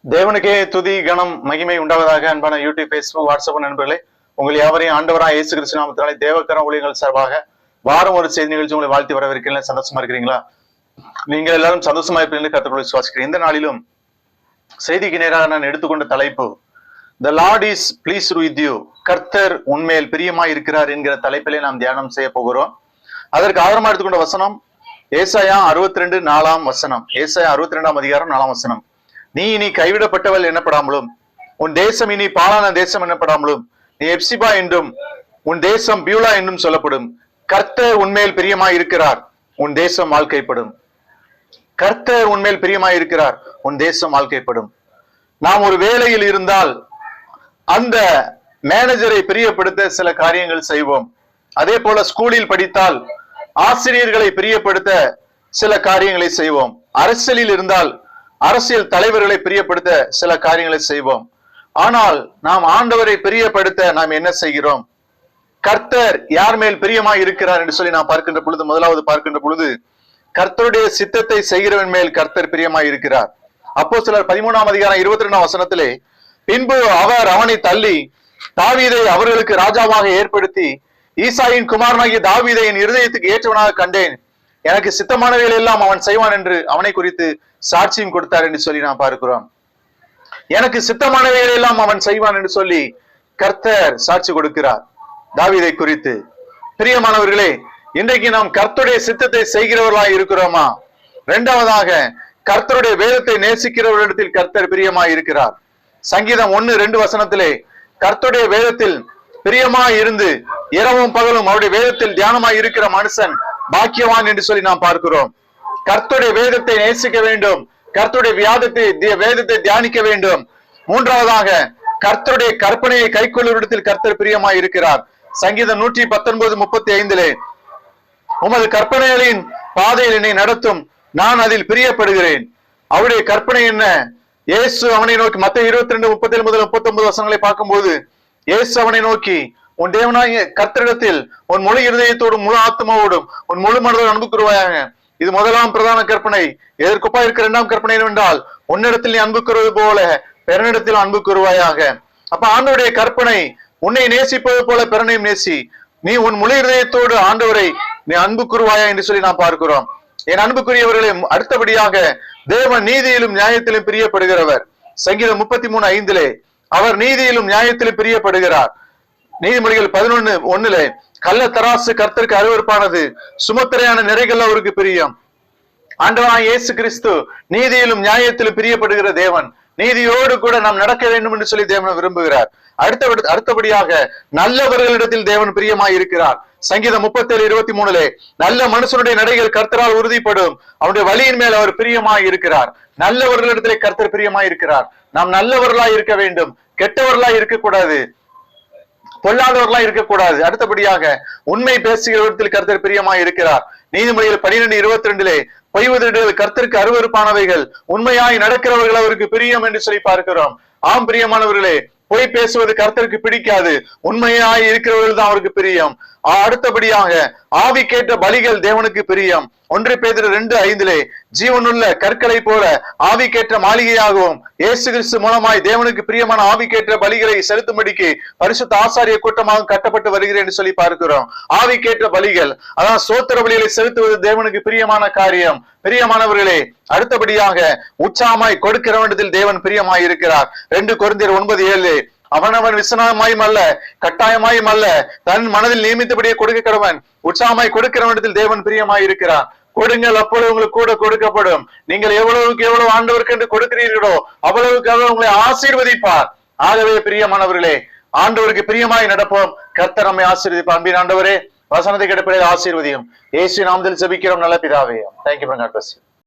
தேவனுக்கே துதி கணம் மகிமை உண்டாவதாக. அன்பான யூடியூப், பேஸ்புக், வாட்ஸ்அப் நண்பர்களே, உங்கள் யாவரையும் ஆண்டவராக இயேசு கிறிஸ்து நாமத்தினாலே தேவக்கரம் ஊழியர்கள் சார்பாக வாரம் ஒரு செய்தி நிகழ்ச்சி உங்களை வாழ்த்தி வரவிருக்கிறேன். சந்தோஷமா இருக்கிறீங்களா? நீங்க எல்லாரும் சந்தோஷமா இருப்பீங்க கர்த்தருக்குள் விசுவாசிக்கிறேன். இந்த நாளிலும் செய்திக்கு நேராக நான் எடுத்துக்கொண்ட தலைப்பு The Lord is pleased with you. கர்த்தர் உண்மையில் பிரியமாய் இருக்கிறார் என்கிற தலைப்பிலே நாம் தியானம் செய்ய போகிறோம். அதற்கு ஆதாரமா எடுத்துக்கொண்ட வசனம் ஏசாயா 62:4 ஏசாயா 62:4 நீ இனி கைவிடப்பட்டவள் எனப்படாமலும் உன் தேசம் இனி பாலான தேசம் எனப்படாமலும் நீ எப்சிபா என்றும் உன் தேசம் பியூலா என்றும் சொல்லப்படும். கர்த்தர் உண்மையில் பிரியமாய் இருக்கிறார், உன் தேசம் வாழ்க்கைப்படும். கர்த்தர் உண்மையில் பிரியமாய் இருக்கிறார், உன் தேசம் வாழ்க்கைப்படும். நாம் ஒரு வேலையில் இருந்தால் அந்த மேனேஜரை பிரியப்படுத்த சில காரியங்கள் செய்வோம். அதே போல ஸ்கூலில் படித்தால் ஆசிரியர்களை பிரியப்படுத்த சில காரியங்களை செய்வோம். அரசியலில் இருந்தால் அரசியல் தலைவர்களை பிரியப்படுத்த சில காரியங்களை செய்வோம். ஆனால் நாம் ஆண்டவரை பிரியப்படுத்த நாம் என்ன செய்கிறோம்? கர்த்தர் யார் மேல் பிரியமாய் இருக்கிறார் என்று சொல்லி நாம் பார்க்கின்ற பொழுது, முதலாவது பார்க்கின்ற பொழுது கர்த்தருடைய சித்தத்தை செய்கிறவன் மேல் கர்த்தர் பிரியமாய் இருக்கிறார். அப்போஸ்தலர் 13:22 பின்பு அவர் அவனை தள்ளி தாவீதை அவர்களுக்கு ராஜாவாக ஏற்படுத்தி ஈசாயின் குமாரனாகிய தாவீதை என் இருதயத்துக்கு ஏற்றவனாக கண்டேன், எனக்கு சித்தமானவைகள் எல்லாம் அவன் செய்வான் என்று அவனை குறித்து சாட்சியம் கொடுத்தார் என்று சொல்லி நாம் பார்க்கிறோம். எனக்கு சித்தமானவைகள் எல்லாம் அவன் செய்வான் என்று சொல்லி கர்த்தர் சாட்சி கொடுக்கிறார் தாவீதை குறித்து. பிரியமானவர்களே, இன்றைக்கு நாம் கர்த்தருடைய சித்தத்தை செய்கிறவர்களாய் இருக்கிறோமா? இரண்டாவதாக, கர்த்தருடைய வேதத்தை நேசிக்கிறவர்களிடத்தில் கர்த்தர் பிரியமாய் இருக்கிறார். சங்கீதம் 1:2 கர்த்தருடைய வேதத்தில் பிரியமாய் இருந்து இரவும் பகலும் அவருடைய வேதத்தில் தியானமாய் இருக்கிற மனுஷன் பாக்கியவான் என்று சொல்லி நாம் பார்க்கிறோம். கர்த்தருடைய வேதத்தை நேசிக்க வேண்டும், கர்த்தருடைய வேதத்தை தியானிக்க வேண்டும். மூன்றாவதாக, கர்த்தருடைய கற்பனையை கைக்கொள்ளுவதில் கர்த்தர் பிரியமாய் இருக்கிறார். சங்கீதம் 119:35 உமது கற்பனைகளின் பாதையில் என்னை நடத்தும், நான் அதில் பிரியப்படுகிறேன். அவருடைய கற்பனை என்ன? இயேசு அவனை நோக்கி மத்தேயு 22:37-39 பார்க்கும்போது இயேசு அவனை நோக்கி, உன் தேவனாகிய கர்த்தரிடத்தில் உன் முழு இருதயத்தோடும் முழு ஆத்மாவோடும் உன் முழு மனதோடு அன்பு கூறுவாயாக. இது முதலாம் பிரதான கற்பனை. எதற்கொப்பா இருக்கிற இரண்டாம் கற்பனை என்னவென்றால், உன்னிடத்தில் நீ அன்பு கூறுவது போல பிறனிடத்தில் அன்பு கூறுவாயாக. அப்ப ஆண்டவருடைய கற்பனை, உன்னை நேசிப்பது போல பிறனையும் நேசி, நீ உன் முழு இருதயத்தோடு ஆண்டவரை நீ அன்பு கூறுவாயா என்று சொல்லி நாம் பார்க்கிறோம். என் அன்புக்குரியவர்களே, அடுத்தபடியாக தேவன் நீதியிலும் நியாயத்திலும் பிரியப்படுகிறவர். சங்கீதம் 33:5 அவர் நீதியிலும் நியாயத்திலும் பிரியப்படுகிறார். நீதிமொழிகள் 11:1 கள்ள தராசு கர்த்தருக்கு அருவருப்பானது, சுமத்திரையான நிறைகள் அவருக்கு பிரியம். ஆண்டவராகிய இயேசு கிறிஸ்து நீதியிலும் நியாயத்திலும் பிரியப்படுகிற தேவன். நீதியோடு கூட நாம் நடக்க வேண்டும் என்று சொல்லி தேவன் விரும்புகிறார். அடுத்தபடியாக நல்லவர்களிடத்தில் தேவன் பிரியமாய் இருக்கிறார். சங்கீதம் 37:23 நல்ல மனுஷனுடைய நடைகள் கர்த்தரால் உறுதிப்படும், அவனுடைய வழியின் மேல் அவர் பிரியமாய் இருக்கிறார். நல்லவர்களிடத்திலே கர்த்தர் பிரியமாய் இருக்கிறார். நாம் நல்லவர்களாய் இருக்க வேண்டும், கெட்டவர்களாய் இருக்கக்கூடாது, பொல்லாதவர்களாய் இருக்கக்கூடாது. அடுத்தபடியாக உண்மை பேசுகிறவர்கள் கர்த்தர் பிரியமாய் இருக்கிறார். நீதிமொழிகள் 12:22 பொய் உதடுகள் கர்த்தருக்கு அருவருப்பானவைகள், உண்மையாய் நடக்கிறவர்கள் அவருக்கு பிரியம் என்று சொல்லி பார்க்கிறோம். ஆம் பிரியமானவர்களே, பொய் பேசுவது கர்த்தருக்கு பிடிக்காது, உண்மையாய் இருக்கிறவர்கள் தான் அவருக்கு பிரியம். அடுத்தபடியாக ஆவிக்கேற்ற பலிகள் தேவனுக்கு பிரியம். 1 பேதுரு 2:5 ஜீவனுள்ள கற்களை போல ஆவிக்கேற்ற மாளிகையாகவும் இயேசு கிறிஸ்து மூலமாய் தேவனுக்கு பிரியமான ஆவிக்கேற்ற பலிகளை செலுத்தும்படிக்கு பரிசுத்த ஆசாரிய கூட்டமாக கட்டப்பட்டு வருகிறேன் என்று சொல்லி பார்க்கிறோம். ஆவிக்கேற்ற பலிகள், அதான் சோத்திர பலிகளை செலுத்துவது தேவனுக்கு பிரியமான காரியம். பிரியமானவர்களே, அடுத்தபடியாக உற்சாகமாய் கொடுக்கிற வேண்டத்தில் தேவன் பிரியமாய் இருக்கிறார். 2 கொரிந்தியர் 9:7 அவனவன் விசனமாயும் அல்ல கட்டாயமாயும் அல்ல தன் மனதில் நியமித்தபடியே கொடுக்க கடவன், உற்சாகமாய் கொடுக்கிற வேண்டத்தில் தேவன் பிரியமாய் இருக்கிறார். கொடுங்கள், அப்பொழுது உங்களுக்கு கூட கொடுக்கப்படும். நீங்கள் எவ்வளவுக்கு எவ்வளவு ஆண்டவருக்கு என்று கொடுக்கிறீர்களோ அவ்வளவுக்கு அவர் உங்களை ஆசீர்வதிப்பார். ஆகவே பிரியமானவர்களே, ஆண்டவருக்கு பிரியமாய் நடப்போம். கர்த்தர் நம்மை ஆசீர்வதிப்பார். அன்பின் ஆண்டவரே, வசனத்தை கிடைப்பதை ஆசீர்வதியும். இயேசு நாமத்தில் ஜெபிக்கிறோம் நல்ல பிதாவே. தேங்க்யூ.